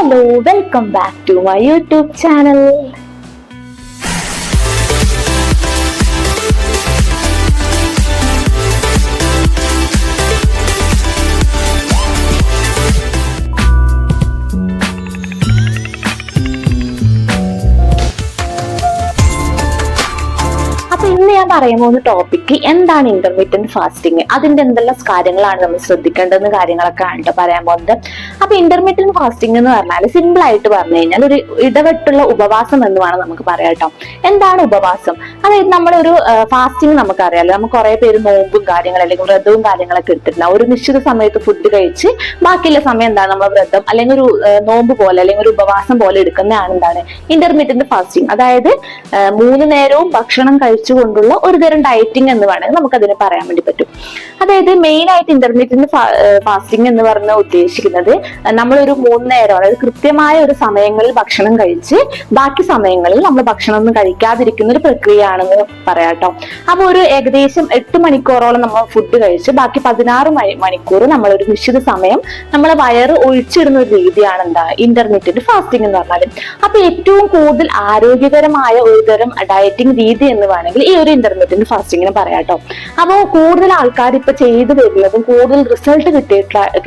Hello, welcome back to my YouTube channel. ഇന്ന് ഞാൻ പറയുന്ന ടോപ്പിക്ക് എന്താണ് ഇന്റർമീഡിയന്റ് ഫാസ്റ്റിംഗ്, അതിന്റെ എന്തെല്ലാം കാര്യങ്ങളാണ് നമ്മൾ ശ്രദ്ധിക്കേണ്ടതെന്ന് കാര്യങ്ങളൊക്കെ ആണ് പറയാൻ പോകുന്നത്. അപ്പൊ ഇന്റർമീഡിയന്റ് ഫാസ്റ്റിംഗ് എന്ന് പറഞ്ഞാൽ സിമ്പിൾ ആയിട്ട് പറഞ്ഞു കഴിഞ്ഞാൽ ഒരു ഇടവിട്ടുള്ള ഉപവാസം എന്ന് വേണം നമുക്ക് പറയാം കേട്ടോ. എന്താണ് ഉപവാസം? അതായത് നമ്മളൊരു ഫാസ്റ്റിംഗ് നമുക്കറിയാലോ, നമുക്ക് കുറെ പേര് നോമ്പും കാര്യങ്ങളും അല്ലെങ്കിൽ വ്രതവും കാര്യങ്ങളൊക്കെ എടുത്തിട്ടുണ്ടാവും. ഒരു നിശ്ചിത സമയത്ത് ഫുഡ് കഴിച്ച് ബാക്കിയുള്ള സമയം എന്താണ് നമ്മൾ വ്രതം അല്ലെങ്കിൽ ഒരു നോമ്പ് പോലെ അല്ലെങ്കിൽ ഒരു ഉപവാസം പോലെ എടുക്കുന്നതാണ് എന്താണ് ഇന്റർമീഡിയന്റ് ഫാസ്റ്റിംഗ്. അതായത് 3 നേരവും ഭക്ഷണം കഴിച്ചുകൊണ്ടുള്ള ഒരു തരം ഡയറ്റിംഗ് എന്ന് വേണമെങ്കിൽ നമുക്ക് അതിനെ പറയാൻ വേണ്ടി പറ്റും. അതായത് മെയിൻ ആയിട്ട് ഇന്റർമീഡിയന്റ് ഫാസ്റ്റിംഗ് എന്ന് പറഞ്ഞ ഉദ്ദേശിക്കുന്നത് നമ്മളൊരു 3 നേരം, അതായത് കൃത്യമായ ഒരു സമയങ്ങളിൽ ഭക്ഷണം കഴിച്ച് ബാക്കി സമയങ്ങളിൽ നമ്മൾ ഭക്ഷണം ഒന്നും കഴിക്കാതിരിക്കുന്ന ഒരു പ്രക്രിയ ആണെന്ന് പറയാട്ടോ. അപ്പൊ ഒരു ഏകദേശം 8 മണിക്കൂറോളം നമ്മൾ ഫുഡ് കഴിച്ച് ബാക്കി 16 മണിക്കൂർ നമ്മളൊരു നിശ്ചിത സമയം നമ്മളെ വയറ് ഒഴിച്ചിടുന്ന ഒരു രീതിയാണ് എന്താ ഇന്റർമീഡിയന്റ് ഫാസ്റ്റിംഗ് എന്ന് പറഞ്ഞാൽ. അപ്പൊ ഏറ്റവും കൂടുതൽ ആരോഗ്യകരമായ ഒരു തരം ഡയറ്റിംഗ് രീതി എന്ന് വേണമെങ്കിൽ ഈ ഒരു ഇന്റർമീഡിയന്റ് ഫാസ്റ്റിംഗിന് പറയാട്ടോ. അപ്പോൾ കൂടുതൽ ആൾക്കാർ ഇപ്പൊ ചെയ്തു വരുന്നതും കൂടുതൽ റിസൾട്ട്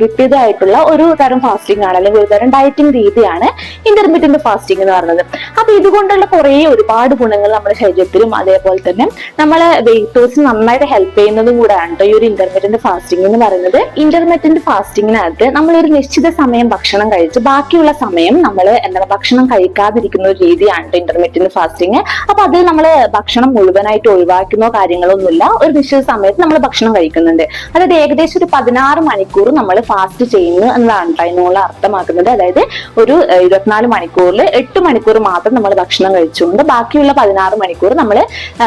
കിട്ടിയതായിട്ടുള്ള ഒരു തരം ഫാസ്റ്റിംഗ് ആണ്, അല്ലെങ്കിൽ ഒരു തരം ഡയറ്റിംഗ് രീതിയാണ് ഇന്റർമീഡിയന്റ് ഫാസ്റ്റിംഗ് എന്ന് പറയുന്നത്. അപ്പൊ ഇതുകൊണ്ടുള്ള ഒരുപാട് ഗുണങ്ങൾ നമ്മുടെ ശരീരത്തിലും അതേപോലെ തന്നെ നമ്മളെ വെയിറ്റ് ലോസ് നന്നായിട്ട് ഹെൽപ്പ് ചെയ്യുന്നതും കൂടെ ആണ് ഈ ഒരു ഇന്റർമീഡിയന്റ് ഫാസ്റ്റിംഗ് എന്ന് പറയുന്നത്. ഇന്റർമീഡിയന്റ് ഫാസ്റ്റിംഗിനകത്ത് നമ്മളൊരു നിശ്ചിത സമയം ഭക്ഷണം കഴിച്ച് ബാക്കിയുള്ള സമയം നമ്മൾ ഭക്ഷണം കഴിക്കാതിരിക്കുന്ന ഒരു രീതിയാണ് ഇന്റർമീഡിയന്റ് ഫാസ്റ്റിംഗ്. അപ്പൊ അത് നമ്മൾ ഭക്ഷണം മുഴുവനായിട്ട് ഒഴിവാക്കുന്നോ കാര്യങ്ങളൊന്നുമില്ല, ഒരു നിശ്ചിത സമയത്ത് നമ്മൾ ഭക്ഷണം കഴിക്കുന്നുണ്ട്. അതായത് ഏകദേശം ഒരു 16 മണിക്കൂർ നമ്മൾ ഫാസ്റ്റ് ചെയ്യുന്നു എന്നതാണ് അതിനുള്ള അർത്ഥമാക്കുന്നത്. അതായത് ഒരു 24 മണിക്കൂറിൽ 8 മണിക്കൂർ മാത്രം നമ്മൾ ഭക്ഷണം കഴിച്ചുകൊണ്ട് ബാക്കിയുള്ള 16 മണിക്കൂർ നമ്മൾ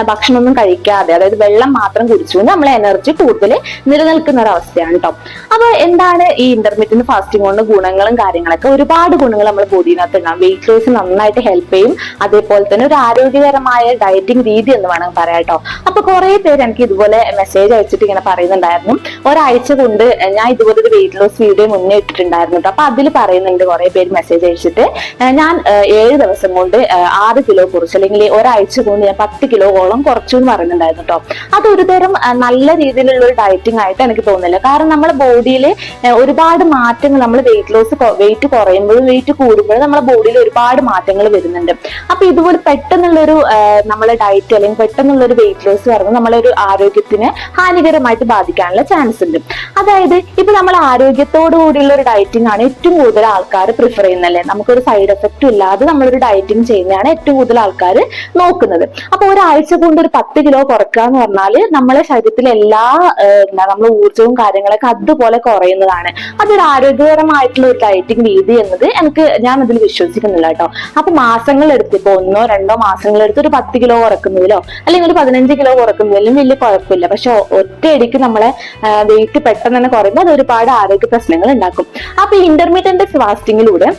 ഭക്ഷണമൊന്നും കഴിക്കാതെ, അതായത് വെള്ളം മാത്രം കുടിച്ചുകൊണ്ട് നമ്മളെ എനർജി കൂടുതൽ നിലനിൽക്കുന്ന ഒരു അവസ്ഥയാണ് കേട്ടോ. അപ്പൊ എന്താണ് ഈ ഇന്റർമീഡിയന്റ് ഫാസ്റ്റിംഗ് കൊണ്ട് ഗുണങ്ങളും കാര്യങ്ങളൊക്കെ? ഒരുപാട് ഗുണങ്ങൾ നമ്മുടെ ബോഡിനകത്ത് ഉണ്ടാകും. വെയിറ്റ് ലോസ് നന്നായിട്ട് ഹെൽപ്പ് ചെയ്യും, അതേപോലെ തന്നെ ഒരു ആരോഗ്യകരമായ ഡയറ്റിംഗ് രീതി എന്ന് വേണം പറയാം കേട്ടോ. അപ്പൊ കുറെ പേര് എനിക്ക് ഇതുപോലെ മെസ്സേജ് അയച്ചിട്ട് ഇങ്ങനെ പറയുന്നുണ്ടായിരുന്നു, ഒരാഴ്ച കൊണ്ട് ഞാൻ ഇതുപോലെ ഒരു വെയിറ്റ് ലോസ് വീഡിയോ മുന്നേ ഇട്ടിട്ടുണ്ടായിരുന്നു കേട്ടോ. അപ്പൊ അതിൽ പറയുന്നുണ്ട് കുറെ പേര് മെസ്സേജ് അയച്ചിട്ട്, ഞാൻ 7 ദിവസം കൊണ്ട് 6 കിലോ കുറച്ചു, അല്ലെങ്കിൽ ഒരാഴ്ച കൊണ്ട് ഞാൻ 10 കിലോയോളം കുറച്ചു എന്ന് പറയുന്നുണ്ടായിരുന്നു കേട്ടോ. അതൊരു തരം നല്ല രീതിയിലുള്ള ഒരു ഡയറ്റിംഗ് ആയിട്ട് എനിക്ക് തോന്നുന്നില്ല. കാരണം നമ്മുടെ ബോഡിയിൽ ഒരുപാട് മാറ്റങ്ങൾ, നമ്മൾ വെയിറ്റ് കുറയുമ്പോഴും വെയിറ്റ് കൂടുമ്പോഴും നമ്മുടെ ബോഡിയിൽ ഒരുപാട് മാറ്റങ്ങൾ വരുന്നുണ്ട്. അപ്പൊ ഇതുപോലെ പെട്ടെന്നുള്ളൊരു നമ്മളെ ഡയറ്റ് അല്ലെങ്കിൽ പെട്ടെന്നുള്ളൊരു വെയിറ്റ് ലോസ് പറയുന്നത് നമ്മളെ ഒരു ആരോഗ്യത്തിന് ഹാനികരമായിട്ട് ബാധിക്കാനുള്ള ചാൻസ് ഉണ്ട്. അതായത് ഇപ്പൊ നമ്മൾ ആരോഗ്യത്തോടു കൂടിയുള്ള ഒരു ഡയറ്റിംഗ് ആണ് ഏറ്റവും കൂടുതൽ ആൾക്കാർ പ്രിഫർ ചെയ്യുന്നല്ലേ. നമുക്കൊരു സൈഡ് എഫക്റ്റും ഇല്ലാതെ നമ്മളൊരു ഡയറ്റിംഗ് ചെയ്യുന്നതാണ് ഏറ്റവും കൂടുതൽ ആൾക്കാർ നോക്കുന്നത്. അപ്പൊ ഒരാഴ്ച കൊണ്ട് ഒരു 10 കിലോ കുറക്കുക എന്ന് പറഞ്ഞാല് നമ്മളെ ശരീരത്തിലെ എല്ലാ നമ്മളെ ഊർജവും കാര്യങ്ങളൊക്കെ അതുപോലെ കുറയുന്നതാണ്. അതൊരു ആരോഗ്യകരമായിട്ടുള്ള ഒരു ഡയറ്റിംഗ് രീതി എന്നത് ഞാൻ അതിൽ വിശ്വസിക്കുന്നില്ല കേട്ടോ. അപ്പൊ മാസങ്ങളെടുത്ത്, ഇപ്പൊ 1-2 മാസങ്ങളെടുത്ത് ഒരു 10 കിലോ കുറക്കുന്നതിലോ അല്ലെങ്കിൽ ഒരു 15 കിലോ കുറക്കുന്നതിലും വലിയ കുഴപ്പമില്ല. പക്ഷെ ഒറ്റയടിക്ക് നമ്മളെ വെയിറ്റ് പെട്ടെന്ന് തന്നെ കുറയുമ്പോൾ അത് ഒരുപാട് ആരോഗ്യ പ്രശ്നങ്ങൾ ഉണ്ടാക്കും. അപ്പൊ ഇന്റർമീഡിയന്റ് ഫാസ്റ്റിംഗിലൂടെ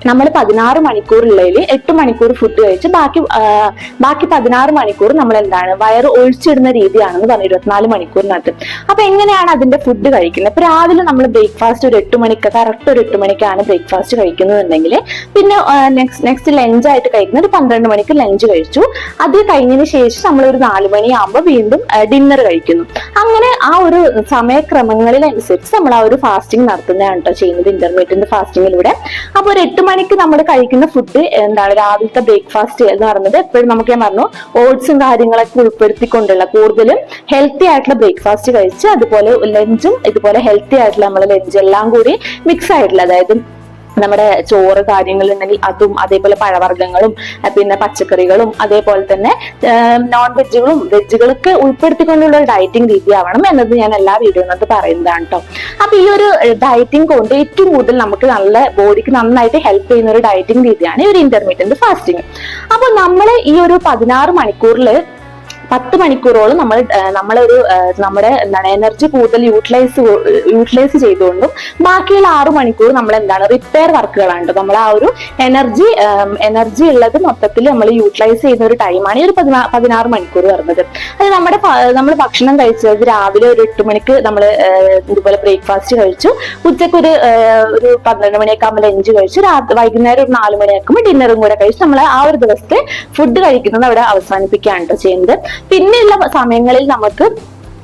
നമ്മൾ 16 മണിക്കൂറുള്ളതിൽ 8 മണിക്കൂർ ഫുഡ് കഴിച്ച് ബാക്കി 16 മണിക്കൂർ നമ്മൾ എന്താണ് വയറ് ഒഴിച്ചിടുന്ന രീതിയാണെന്ന് പറഞ്ഞു 24 മണിക്കൂറിനകത്ത്. അപ്പൊ എങ്ങനെയാണ് അതിന്റെ ഫുഡ് കഴിക്കുന്നത്? ഇപ്പൊ രാവിലെ നമ്മൾ ബ്രേക്ക്ഫാസ്റ്റ് ഒരു 8 മണിക്ക്, കറക്റ്റ് ഒരു 8 മണിക്കാണ് ബ്രേക്ക്ഫാസ്റ്റ് കഴിക്കുന്നുണ്ടെങ്കിൽ പിന്നെ നെക്സ്റ്റ് ലഞ്ച് ആയിട്ട് കഴിക്കുന്നത് ഒരു 12 മണിക്ക് ലഞ്ച് കഴിച്ചു. അത് കഴിഞ്ഞതിന് ശേഷം നമ്മൾ ഒരു 4 മണിയാകുമ്പോൾ വീണ്ടും ഡിന്നർ കഴിക്കുന്നു. അങ്ങനെ ആ ഒരു സമയക്രമങ്ങളിലനുസരിച്ച് നമ്മൾ ആ ഒരു ഫാസ്റ്റിംഗ് നടത്തുന്നതാണ് കേട്ടോ ചെയ്യുന്നത് ഇന്റർമീഡിയന്റ് ഫാസ്റ്റിംഗിലൂടെ. അപ്പൊ ഒരു 8 മണിക്ക് നമ്മൾ കഴിക്കുന്ന ഫുഡ് എന്താണ് രാവിലത്തെ ബ്രേക്ക്ഫാസ്റ്റ് എന്ന് പറയുന്നത് എപ്പോഴും നമുക്ക് ഞാൻ പറഞ്ഞു ഓട്സും കാര്യങ്ങളൊക്കെ ഉൾപ്പെടുത്തിക്കൊണ്ടുള്ള കൂടുതലും ഹെൽത്തി ആയിട്ടുള്ള ബ്രേക്ക്ഫാസ്റ്റ് കഴിച്ച് അതുപോലെ ലഞ്ചും ഇതുപോലെ ഹെൽത്തി ആയിട്ടുള്ള നമ്മളെ ലഞ്ച് എല്ലാം കൂടി മിക്സ് ആയിട്ടുള്ള, അതായത് നമ്മുടെ ചോറ് കാര്യങ്ങളുണ്ടെങ്കിൽ അതും, അതേപോലെ പഴവർഗ്ഗങ്ങളും പിന്നെ പച്ചക്കറികളും അതേപോലെ തന്നെ നോൺ വെജുകളും വെജുകളൊക്കെ ഉൾപ്പെടുത്തിക്കൊണ്ടുള്ള ഒരു ഡയറ്റിംഗ് രീതി ആവണം എന്നത് ഞാൻ എല്ലാ വീഡിയോയിനകത്ത് പറയുന്നതാണ് കേട്ടോ. അപ്പൊ ഈ ഒരു ഡയറ്റിംഗ് കൊണ്ട് ഏറ്റവും കൂടുതൽ നമുക്ക് നല്ല ബോഡിക്ക് നന്നായിട്ട് ഹെൽപ്പ് ചെയ്യുന്ന ഒരു ഡയറ്റിംഗ് രീതിയാണ് ഈ ഒരു ഇന്റർമീഡിയന്റ് ഫാസ്റ്റിംഗ്. അപ്പൊ നമ്മൾ ഈ ഒരു 16 മണിക്കൂറിൽ 10 മണിക്കൂറോളം നമ്മളൊരു നമ്മുടെ എന്താണ് എനർജി കൂടുതൽ യൂട്ടിലൈസ് ചെയ്തുകൊണ്ടും ബാക്കിയുള്ള 6 മണിക്കൂർ നമ്മൾ എന്താണ് റിപ്പയർ വർക്കുകളാണ്. നമ്മൾ ആ ഒരു എനർജി ഉള്ളത് മൊത്തത്തിൽ നമ്മൾ യൂട്ടിലൈസ് ചെയ്യുന്ന ഒരു ടൈമാണ് ഈ ഒരു 16 മണിക്കൂർ വരുന്നത്. അത് നമ്മൾ ഭക്ഷണം കഴിച്ചത് രാവിലെ ഒരു 8 മണിക്ക് നമ്മൾ ഇതുപോലെ ബ്രേക്ക്ഫാസ്റ്റ് കഴിച്ചു, ഉച്ചക്ക് ഒരു 12 മണിയൊക്കെ ആകുമ്പോൾ ലഞ്ച് കഴിച്ചു, വൈകുന്നേരം ഒരു 4 മണിയാക്കുമ്പോൾ ഡിന്നറും കൂടെ കഴിച്ചു നമ്മൾ ആ ഒരു ദിവസത്തെ ഫുഡ് കഴിക്കുന്നത് അവിടെ അവസാനിപ്പിക്കുകയാണ് ചെയ്യുന്നത്. പിന്നെയുള്ള സമയങ്ങളിൽ നമുക്ക്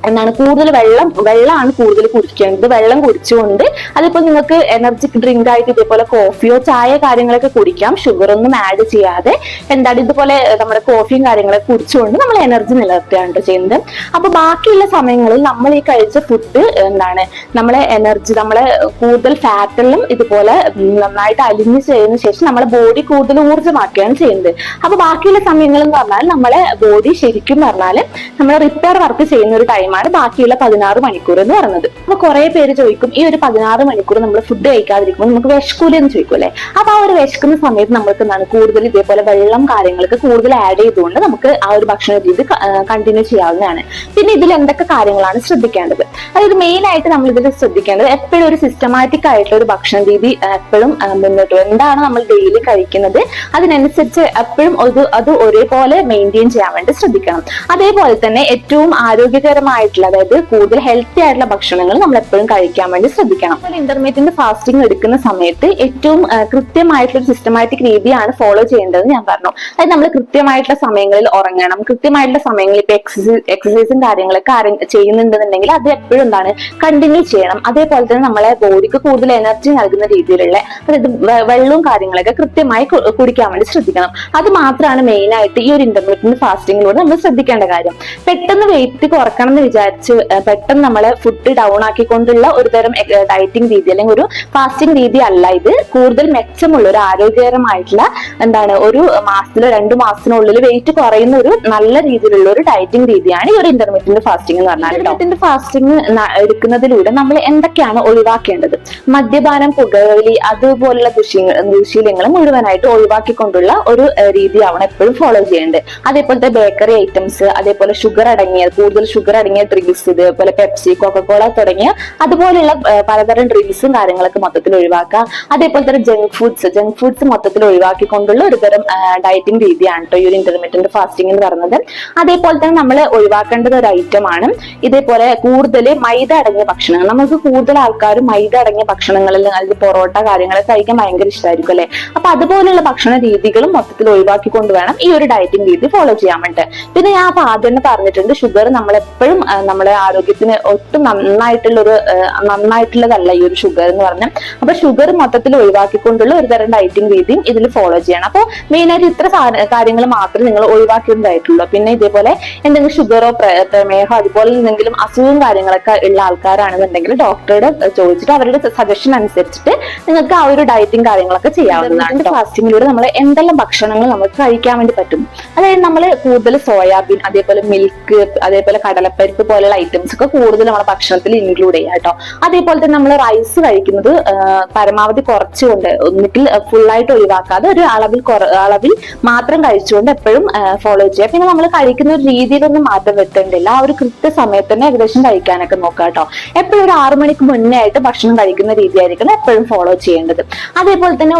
എന്താണ് കൂടുതൽ വെള്ളമാണ് കൂടുതൽ കുടിക്കേണ്ടത്. വെള്ളം കുടിച്ചുകൊണ്ട് അതിപ്പോ നിങ്ങൾക്ക് എനർജിക് ഡ്രിങ്ക് ആയിട്ട് ഇതേപോലെ കോഫിയോ ചായ കാര്യങ്ങളൊക്കെ കുടിക്കാം, ഷുഗർ ഒന്നും ആഡ് ചെയ്യാതെ. എന്താണ് ഇതുപോലെ നമ്മുടെ കോഫിയും കാര്യങ്ങളൊക്കെ കുടിച്ചുകൊണ്ട് നമ്മൾ എനർജി നിലനിർത്തുകയാണ് ചെയ്യുന്നത്. അപ്പൊ ബാക്കിയുള്ള സമയങ്ങളിൽ നമ്മൾ ഈ കഴിച്ച ഫുഡ് എന്താണ് നമ്മളെ എനർജി, നമ്മളെ കൂടുതൽ ഫാറ്റെല്ലാം ഇതുപോലെ നന്നായിട്ട് അലിഞ്ഞ് ചെയ്തതിനു ശേഷം നമ്മളെ ബോഡി കൂടുതൽ ഊർജ്ജമാക്കുകയാണ് ചെയ്യുന്നത്. അപ്പൊ ബാക്കിയുള്ള സമയങ്ങൾ എന്ന് പറഞ്ഞാൽ നമ്മളെ ബോഡി ശരിക്കും പറഞ്ഞാൽ നമ്മളെ റിപ്പയർ വർക്ക് ചെയ്യുന്ന ഒരു ടൈമാണ് ബാക്കിയുള്ള 16 മണിക്കൂർ എന്ന് പറയുന്നത്. അപ്പൊ കുറെ പേര് ചോദിക്കും, ഈ ഒരു 16 മണിക്കൂർ നമ്മൾ ഫുഡ് കഴിക്കാതിരിക്കുമ്പോൾ നമുക്ക് വിശക്കൂല എന്ന് ചോദിക്കും അല്ലെ. അപ്പൊ ആ ഒരു വിശക്കുന്ന സമയത്ത് നമ്മൾക്ക് എന്താണ് കൂടുതൽ ഇതേപോലെ വെള്ളം കാര്യങ്ങളൊക്കെ കൂടുതൽ ആഡ് ചെയ്തുകൊണ്ട് നമുക്ക് ആ ഒരു ഭക്ഷണ രീതി കണ്ടിന്യൂ ചെയ്യാവുന്നതാണ്. പിന്നെ ഇതിൽ എന്തൊക്കെ കാര്യങ്ങളാണ് ശ്രദ്ധിക്കേണ്ടത്? അതായത് മെയിൻ ആയിട്ട് നമ്മൾ ഇതിൽ ശ്രദ്ധിക്കേണ്ടത് എപ്പോഴും ഒരു സിസ്റ്റമാറ്റിക് ആയിട്ടുള്ള ഒരു ഭക്ഷണ രീതി എപ്പോഴും മുന്നോട്ട് പോകും. എന്താണ് നമ്മൾ ഡെയിലി കഴിക്കുന്നത് അതിനനുസരിച്ച് എപ്പോഴും അത് ഒരേപോലെ മെയിൻറ്റെയിൻ ചെയ്യാൻ വേണ്ടി ശ്രദ്ധിക്കണം. അതേപോലെ തന്നെ ഏറ്റവും ആരോഗ്യകരമായിട്ടുള്ള, അതായത് കൂടുതൽ ഹെൽത്തി ആയിട്ടുള്ള ഭക്ഷണങ്ങൾ നമ്മൾ എപ്പോഴും കഴിക്കാൻ വേണ്ടി ശ്രദ്ധിക്കണം. അതുപോലെ ഇന്റർമീഡിയന്റ് ഫാസ്റ്റിംഗ് എടുക്കുന്ന സമയത്ത് ഏറ്റവും കൃത്യമായിട്ടുള്ള ഒരു സിസ്റ്റമാറ്റിക് രീതിയാണ് ഫോളോ ചെയ്യേണ്ടത് ഞാൻ പറഞ്ഞു. അതായത് നമ്മൾ കൃത്യമായിട്ടുള്ള സമയങ്ങളിൽ ഉറങ്ങണം, കൃത്യമായിട്ടുള്ള സമയങ്ങളിൽ ഇപ്പൊ എക്സസൈസും കാര്യങ്ങളൊക്കെ ചെയ്യുന്നുണ്ടെന്നുണ്ടെങ്കിൽ അത് എപ്പോഴും എന്താണ് കണ്ടിന്യൂ ചെയ്യണം. അതേപോലെ തന്നെ നമ്മളെ ബോഡിക്ക് കൂടുതൽ എനർജി നൽകുന്ന രീതിയിലുള്ള അതായത് വെള്ളവും കാര്യങ്ങളൊക്കെ കൃത്യമായി കുടിക്കാൻ വേണ്ടി ശ്രദ്ധിക്കണം. അത് മാത്രമാണ് മെയിൻ ആയിട്ട് ഈ ഒരു ഇന്റർമീഡിയന്റ് ഫാസ്റ്റിംഗിലൂടെ നമ്മൾ ശ്രദ്ധിക്കേണ്ട കാര്യം. പെട്ടെന്ന് വെയിറ്റ് കുറക്കണം എന്ന് വിചാരിച്ച് പെട്ടെന്ന് നമ്മളെ ഫുഡ് ഡൗൺ ആക്കിക്കൊണ്ടുള്ള ഒരു തരം ഡയറ്റിംഗ് രീതി അല്ലെങ്കിൽ ഒരു ഫാസ്റ്റിംഗ് രീതി അല്ല ഇത്. കൂടുതൽ മെച്ചമുള്ള ഒരു ആരോഗ്യകരമായിട്ടുള്ള എന്താണ് ഒരു മാസത്തിലോ 2 മാസത്തിനുള്ളിൽ വെയിറ്റ് കുറയുന്ന ഒരു നല്ല രീതിയിലുള്ള ഒരു ഡയറ്റിംഗ് രീതിയാണ് ഈ ഒരു ഇന്റർമീഡിയന്റ് ഫാസ്റ്റിംഗ് എന്ന് പറഞ്ഞാൽ. ഇന്റർമീഡിയന്റ് ഫാസ്റ്റിംഗ് എടുക്കുന്നതിലൂടെ നമ്മൾ എന്തൊക്കെയാണ് ഒഴിവാക്കേണ്ടത്? മദ്യപാനം, പുകവലി അതുപോലുള്ള ദുശീലങ്ങൾ മുഴുവനായിട്ട് ഒഴിവാക്കിക്കൊണ്ടുള്ള ഒരു രീതിയാണ് എപ്പോഴും ഫോളോ ചെയ്യേണ്ടത്. അതേപോലത്തെ ബേക്കറി ഐറ്റംസ്, അതേപോലെ കൂടുതൽ ഷുഗർ അടങ്ങിയ ഡ്രിങ്ക്സ്, ഇതേപോലെ പെപ്സി, കൊക്കക്കോള തുടങ്ങിയ അതുപോലെയുള്ള പലതരം ഡ്രിങ്ക്സും കാര്യങ്ങളൊക്കെ മൊത്തത്തിൽ ഒഴിവാക്കുക. അതേപോലെ തന്നെ ജങ്ക് ഫുഡ്സ് മൊത്തത്തിൽ ഒഴിവാക്കിക്കൊണ്ടുള്ള ഒരു തരം ഡയറ്റിംഗ് രീതിയാണ് കേട്ടോ ഈ ഒരു ഇന്റർമീഡിയന്റ് ഫാസ്റ്റിംഗ് എന്ന് പറയുന്നത്. അതേപോലെ തന്നെ നമ്മൾ ഒഴിവാക്കേണ്ടത് ഒരു ഐറ്റമാണ് ഇതേപോലെ കൂടുതൽ മൈദ അടങ്ങിയ ഭക്ഷണങ്ങൾ. നമുക്ക് കൂടുതൽ ആൾക്കാരും മൈദ അടങ്ങിയ ഭക്ഷണങ്ങളിൽ അല്ലെങ്കിൽ പൊറോട്ട കാര്യങ്ങളൊക്കെ കഴിക്കാൻ ഭയങ്കര ഇഷ്ടമായിരിക്കും അല്ലെ. അപ്പൊ അതുപോലെയുള്ള ഭക്ഷണ രീതികളും മൊത്തത്തിൽ ഒഴിവാക്കിക്കൊണ്ട് വേണം ഈ ഒരു ഡയറ്റിംഗ് രീതി ഫോളോ ചെയ്യാൻ വേണ്ടി. പിന്നെ ഞാൻ ആദ്യം തന്നെ പറഞ്ഞിട്ടുണ്ട്, ഷുഗർ നമ്മളെപ്പോഴും നമ്മുടെ ആരോഗ്യത്തിന് ഒട്ടും നന്നായിട്ടുള്ളതല്ല ഈ ഒരു ഷുഗർ എന്ന് പറഞ്ഞാൽ. അപ്പൊ ഷുഗർ മൊത്തത്തിൽ ഒഴിവാക്കിക്കൊണ്ടുള്ള ഒരു തരം ഡയറ്റിംഗ് രീതിയും ഇതിൽ ഫോളോ ചെയ്യണം. അപ്പോൾ മെയിൻ ആയിട്ട് ഇത്ര കാര്യങ്ങൾ മാത്രമേ നിങ്ങൾ ഒഴിവാക്കിയതായിട്ടുള്ളൂ. പിന്നെ ഇതേപോലെ എന്തെങ്കിലും ഷുഗറോ പ്രമേഹോ അതുപോലെ എന്തെങ്കിലും അസുഖവും കാര്യങ്ങളൊക്കെ ഉള്ള ആൾക്കാരാണെന്നുണ്ടെങ്കിൽ ഡോക്ടറുടെ ചോദിച്ചിട്ട് അവരുടെ സജഷൻ അനുസരിച്ചിട്ട് നിങ്ങൾക്ക് ആ ഒരു ഡയറ്റിംഗ് കാര്യങ്ങളൊക്കെ ചെയ്യാവുന്നതാണ്. ഫാസ്റ്റിംഗിലൂടെ നമ്മൾ എന്തെല്ലാം ഭക്ഷണങ്ങൾ നമുക്ക് കഴിക്കാൻ വേണ്ടി പറ്റും? അതായത് നമ്മൾ കൂടുതൽ സോയാബീൻ, അതേപോലെ മിൽക്ക്, അതേപോലെ കടലപ്പരിപ്പ് പോലുള്ള ഐറ്റംസ് ഒക്കെ കൂടുതൽ നമ്മുടെ ഭക്ഷണത്തിൽ ഇൻക്ലൂഡ് ചെയ്യാം കേട്ടോ. അതേപോലെ തന്നെ നമ്മൾ റൈസ് കഴിക്കുന്നത് പരമാവധി കുറച്ചുകൊണ്ട്, ഒന്നിൽ ഫുള്ളായിട്ട് ഒഴിവാക്കാതെ ഒരു അളവിൽ മാത്രം കഴിച്ചുകൊണ്ട് എപ്പോഴും ഫോളോ ചെയ്യുക. പിന്നെ നമ്മൾ കഴിക്കുന്ന ഒരു രീതിയിലൊന്നും മാറ്റം വരുത്തേണ്ടില്ല. ആ ഒരു കൃത്യസമയത്ത് തന്നെ ഏകദേശം കഴിക്കാനൊക്കെ നോക്കുക കേട്ടോ. എപ്പോഴും ഒരു 6 മണിക്ക് മുന്നേ ആയിട്ട് ഭക്ഷണം കഴിക്കുന്ന രീതിയായിരിക്കണം എപ്പോഴും ഫോളോ ചെയ്യേണ്ടത്. അതേപോലെ തന്നെ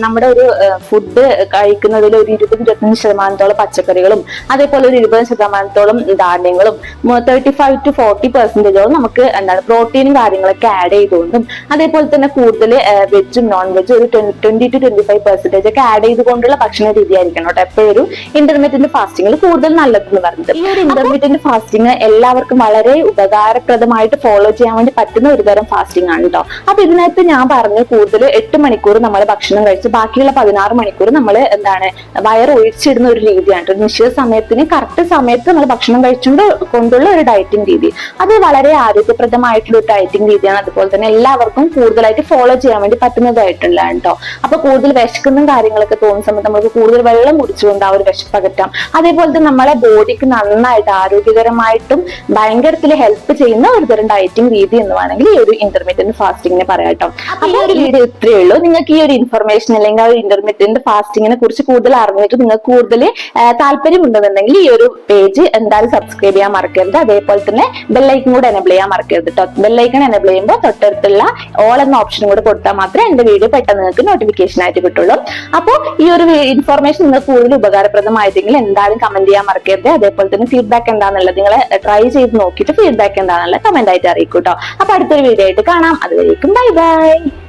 നമ്മുടെ ഒരു ഫുഡ് കഴിക്കുന്നതിൽ ഒരു 20-25% പച്ചക്കറികളും അതേപോലെ ഒരു 20% ധാന്യങ്ങളും 35 to 40% നമുക്ക് എന്താണ് പ്രോട്ടീനും കാര്യങ്ങളൊക്കെ ആഡ് ചെയ്തുകൊണ്ടും അതേപോലെ തന്നെ കൂടുതൽ വെജും നോൺ വെജും ഒരു 20 to 25% ഒക്കെ ആഡ് ചെയ്തുകൊണ്ടുള്ള ഭക്ഷണ രീതി ആയിരിക്കണം കേട്ടോ എപ്പോഴും ഇന്റർമീഡിയന്റ് ഫാസ്റ്റിംഗിൽ കൂടുതൽ നല്ലതെന്ന് പറഞ്ഞത്. ഈ ഒരു ഇന്റർമീഡിയന്റ് ഫാസ്റ്റിംഗ് എല്ലാവർക്കും വളരെ ഉപകാരപ്രദമായിട്ട് ഫോളോ ചെയ്യാൻ വേണ്ടി പറ്റുന്ന ഒരു തരം ഫാസ്റ്റിംഗ് ആണ് കേട്ടോ. അപ്പൊ ഇതിനകത്ത് ഞാൻ പറഞ്ഞു കൂടുതൽ 8 മണിക്കൂർ നമ്മൾ ഭക്ഷണം കഴിച്ച് ബാക്കിയുള്ള 16 മണിക്കൂർ നമ്മൾ എന്താണ് വയർ ഒഴിച്ചിടുന്ന ഒരു രീതിയാണ്. നിശ്ചിത സമയത്തിന് കറക്റ്റ് സമയത്ത് നമ്മൾ ഭക്ഷണം കഴിച്ചുകൊണ്ടുള്ള ഒരു ഡയറ്റിംഗ് രീതി അത് വളരെ ആരോഗ്യപ്രദമായിട്ടുള്ള ഒരു ഡയറ്റിംഗ് രീതിയാണ്. അതുപോലെ തന്നെ എല്ലാവർക്കും കൂടുതലായിട്ട് ഫോളോ ചെയ്യാൻ വേണ്ടി പറ്റുന്നതായിട്ടുള്ള കേട്ടോ. അപ്പൊ കൂടുതൽ വിശക്കുന്ന കാര്യങ്ങളൊക്കെ തോന്നുന്ന സമയത്ത് നമുക്ക് കൂടുതൽ വെള്ളം കുടിച്ചുകൊണ്ട് ആ ഒരു വിശപ്പകറ്റാം. അതേപോലെ തന്നെ നമ്മളെ ബോഡിക്ക് നന്നായിട്ട് ആരോഗ്യകരമായിട്ടും ഭയങ്കരത്തിൽ ഹെൽപ്പ് ചെയ്യുന്ന ഒരു തരം ഡയറ്റിംഗ് രീതി എന്ന് വേണമെങ്കിൽ ഈ ഒരു ഇന്റർമീഡിയന്റ് ഫാസ്റ്റിങ്ങിനെ പറയാട്ടോ. അപ്പൊ ഈ ഒരു വീഡിയോ ഇത്രയേ ഉള്ളൂ. നിങ്ങൾക്ക് ഈ ഒരു ഇൻഫർമേഷൻ അല്ലെങ്കിൽ ആ ഒരു ഇന്റർമീഡിയന്റ് ഫാസ്റ്റിങ്ങിനെ കുറിച്ച് കൂടുതൽ അറിഞ്ഞിട്ട് നിങ്ങൾക്ക് കൂടുതൽ താല്പര്യമുണ്ടെന്നുണ്ടെങ്കിൽ ഈ ഒരു പേജ് എന്തായാലും സബ്സ്ക്രൈബ് ചെയ്യാൻ മറക്കരുത്. അതേപോലെ തന്നെ ബെല്ലൈക്കൺ കൂടെ എനേബിൾ ചെയ്യാൻ മറക്കരുത് കേട്ടോ. ബെല്ലൈക്കൺ എനേബിൾ ചെയ്യുമ്പോൾ തൊട്ടടുത്തുള്ള ഓൾ എന്ന ഓപ്ഷൻ കൂടെ കൊടുത്താൽ മാത്രമേ എന്റെ വീഡിയോ പെട്ടെന്ന് നിങ്ങൾക്ക് നോട്ടിഫിക്കേഷൻ ആയിട്ട് കിട്ടുള്ളൂ. അപ്പോൾ ഈ ഒരു ഇൻഫർമേഷൻ നിങ്ങൾക്ക് കൂടുതൽ ഉപകാരപ്രദമായിട്ടെങ്കിൽ എന്തായാലും കമന്റ് ചെയ്യാൻ മറക്കരുത്. അതേപോലെ തന്നെ ഫീഡ്ബാക്ക് എന്താണെന്നുള്ളത് നിങ്ങൾ ട്രൈ ചെയ്ത് നോക്കിയിട്ട് ഫീഡ്ബാക്ക് എന്താണെന്നുള്ളത് കമന്റ് ആയിട്ട് അറിയിക്കും കേട്ടോ. അപ്പൊ അടുത്തൊരു വീഡിയോ ആയിട്ട് കാണാം. അതുവരേക്കും ബൈ ബൈ.